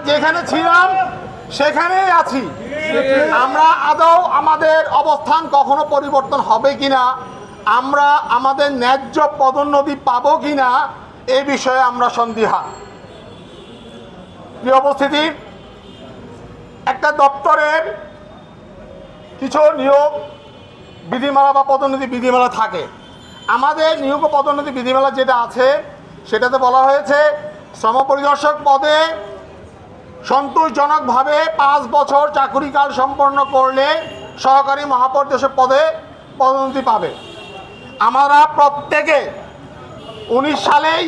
যেখানে ছিলাম সেখানেই আছি। আমরা আদৌ আমাদের অবস্থান কখনো পরিবর্তন হবে কিনা, আমরা আমাদের ন্যায্য পদোন্নতি পাবো কিনা এই বিষয়ে আমরা সন্দিহান। প্রিয় উপস্থিতি, একটা দপ্তরের কিছু নিয়োগ বিধিমালা বা পদোন্নতি বিধিমালা থাকে। আমাদের নিয়োগ ও পদোন্নতি বিধিমালা যেটা আছে সেটাতে বলা হয়েছে শ্রম পরিদর্শক পদে সন্তোষজনকভাবে 5 বছর চাকুরিকাল সম্পন্ন করলে সহকারী মহাপরিদর্শক পদে পদোন্নতি পাবে। আমরা প্রত্যেকে 19 সালেই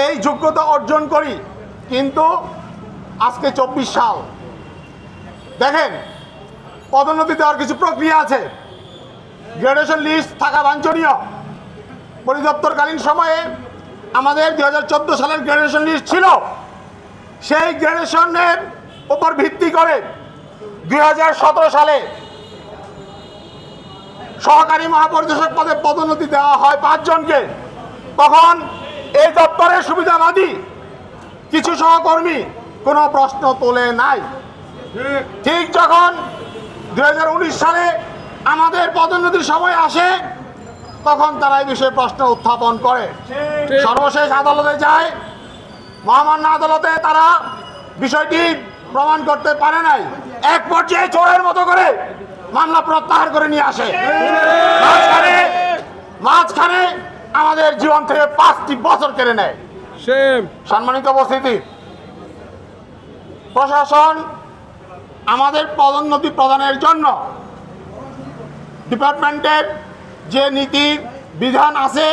এই যোগ্যতা অর্জন করি, কিন্তু আজকে 24 সাল। দেখেন, পদোন্নতি দেওয়ার কিছু প্রক্রিয়া আছে। গ্রেডুয়েশন লিস্ট থাকা বাঞ্ছনীয়। পরিদপ্তরকালীন সময়ে আমাদের 2014 সালের গ্রেডুয়েশন লিস্ট ছিল। সেই গ্রেডুয়েশনের উপর ভিত্তি করে 2017 সালে সহকারী মহাপরিদর্শক পদে পদোন্নতি দেওয়া হয় 5 জনকে। তখন এই দপ্তরের সুবিধাবাদী কিছু সহকর্মী কোনো প্রশ্ন তোলে নাই। ঠিক যখন 2019 সালে আমাদের পদোন্নতির সময় আসে, তখন তারা এই বিষয়ে প্রশ্ন উত্থাপন করে। সর্বশেষ আদালতে যায়। মহামান্য আদালতে তারা বিষয়টি প্রমাণ করতে পারে নাই। এক পর্যায়ে চোরের মতো করে মামলা প্রত্যাহার করে নিয়ে আসে। মাঝখানে আমাদের জীবন থেকে 5টি বছর কেড়ে নেয়। সম্মানিত উপস্থিতি, প্রশাসন আমাদের পদোন্নতি প্রদানের জন্য ডিপার্টমেন্টের যে নীতি বিধান আছে,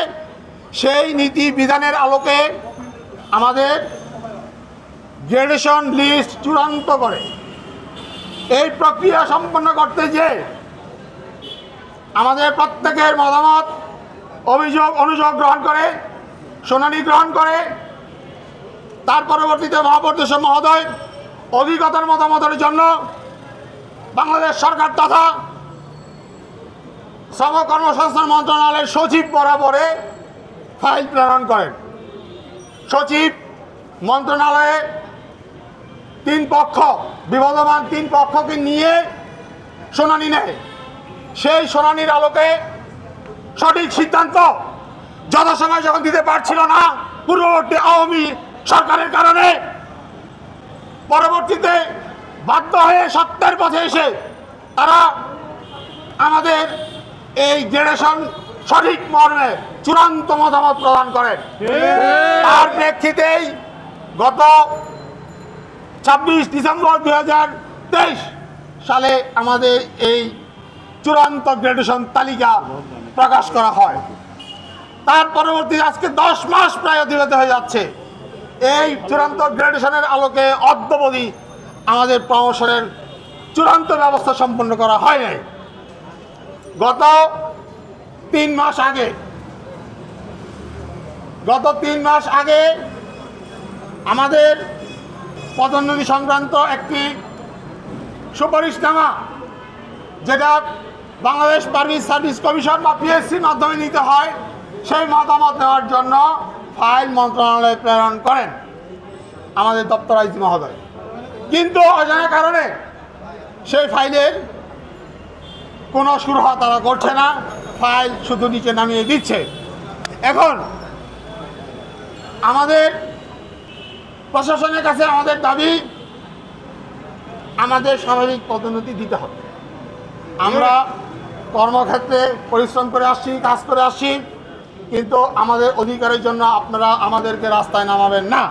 সেই নীতি বিধানের আলোকে আমাদের গ্রেডুয়েশন লিস্ট চূড়ান্ত করে। এই প্রক্রিয়া সম্পন্ন করতে যে আমাদের প্রত্যেকের মতামত, অভিযোগ, অনুযোগ গ্রহণ করে, শুনানি গ্রহণ করে, তার পরবর্তীতে মহাপরিদর্শক মহোদয় অভিজ্ঞতার মতামতের জন্য বাংলাদেশ সরকার তথা শ্রম কর্মসংস্থান মন্ত্রণালয়ের সচিব বরাবরে ফাইল প্রেরণ করেন। সচিব মন্ত্রণালয়ে 3 পক্ষ, বিবদমান 3 পক্ষকে নিয়ে শুনানি নেয়। সেই শুনানির আলোকে সঠিক সিদ্ধান্ত যথাসময় যখন দিতে পারছিল না পূর্ববর্তী আওয়ামী সরকারের কারণে, পরবর্তীতে বাধ্য হয়ে সত্যের পথে এসে তারা আমাদের এই গ্রেডুয়েশন সঠিক মর্মে চূড়ান্ত মতামত প্রদান করেন। তার প্রেক্ষিতেই গত 26 ডিসেম্বর 2023 সালে আমাদের এই চূড়ান্ত গ্রেডুয়েশন তালিকা প্রকাশ করা হয়। তার পরবর্তী আজকে 10 মাস প্রায় অতিবাহিত হয়ে যাচ্ছে। এই চূড়ান্ত গ্রেডুয়েশনের আলোকে অদ্যাবধি আমাদের প্রমোশনের চূড়ান্ত ব্যবস্থা সম্পন্ন করা হয় নাই। গত 3 মাস আগে আমাদের পদোন্নতি সংক্রান্ত একটি সুপারিশনামা, যেটা বাংলাদেশ পাবলিক সার্ভিস কমিশন বা পিএসসির মাধ্যমে নিতে হয়, সেই মতামত নেওয়ার জন্য ফাইল মন্ত্রণালয়ে প্রেরণ করেন আমাদের দপ্তর আইজি মহোদয়। কিন্তু অজানা কারণে সেই ফাইলের কোনো সুরাহা তারা করছে না, ফাইল শুধু নিচে নামিয়ে দিচ্ছে। এখন আমাদের প্রশাসনের কাছে আমাদের দাবি, আমাদের স্বাভাবিক পদোন্নতি দিতে হবে। আমরা কর্মক্ষেত্রে পরিশ্রম করে আসছি, কাজ করে আসছি, কিন্তু আমাদের অধিকারের জন্য আপনারা আমাদেরকে রাস্তায় নামাবেন না।